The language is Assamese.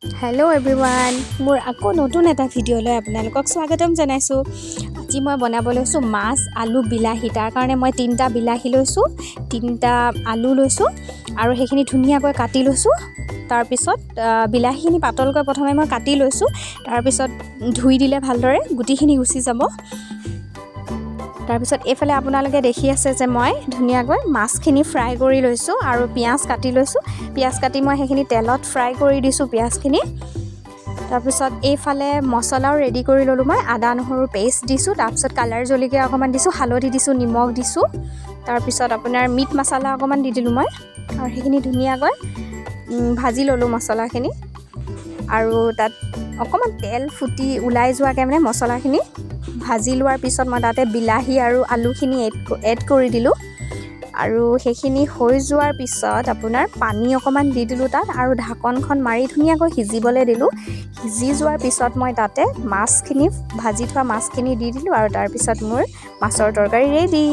হেল্ল' এভৰিৱান, মোৰ আকৌ নতুন এটা ভিডিঅ'লৈ আপোনালোকক স্বাগতম জনাইছোঁ। আজি মই বনাব লৈছোঁ মাছ, আলু, বিলাহী। তাৰ কাৰণে মই 3টা বিলাহী লৈছোঁ, 3টা আলু লৈছোঁ আৰু সেইখিনি ধুনীয়াকৈ কাটি লৈছোঁ। তাৰপিছত বিলাহীখিনি পাতলকৈ প্ৰথমে মই কাটি লৈছোঁ। তাৰপিছত ধুই দিলে ভালদৰে গুটিখিনি গুচি যাব। তাৰপিছত এইফালে আপোনালোকে দেখি আছে যে মই ধুনীয়াকৈ মাছখিনি ফ্ৰাই কৰি লৈছোঁ আৰু পিঁয়াজ কাটি লৈছোঁ। পিঁয়াজ কাটি মই সেইখিনি তেলত ফ্ৰাই কৰি দিছোঁ পিঁয়াজখিনি। তাৰপিছত এইফালে মছলাও ৰেডি কৰি ল'লোঁ। মই আদা নহৰু পেষ্ট দিছোঁ, তাৰপিছত কালাৰ জলকীয়া অকণমান দিছোঁ, হালধি দিছোঁ, নিমখ দিছোঁ। তাৰপিছত আপোনাৰ মিট মছলা অকণমান দি দিলোঁ মই আৰু সেইখিনি ধুনীয়াকৈ ভাজি ল'লোঁ মছলাখিনি। আৰু তাত অকণমান তেল ফুটি ওলাই যোৱাকৈ মানে মছলাখিনি ভাজি লোৱাৰ পিছত মই তাতে বিলাহী আৰু আলুখিনি এড কৰি দিলোঁ। আৰু সেইখিনি হৈ যোৱাৰ পিছত আপোনাৰ পানী অকণমান দি দিলোঁ তাত আৰু ঢাকনখন মাৰি ধুনীয়াকৈ সিজিবলৈ দিলোঁ। সিজি যোৱাৰ পিছত মই তাতে মাছখিনি ভাজি থোৱা মাছখিনি দি দিলোঁ আৰু তাৰপিছত মোৰ মাছৰ তৰকাৰী ৰেডি।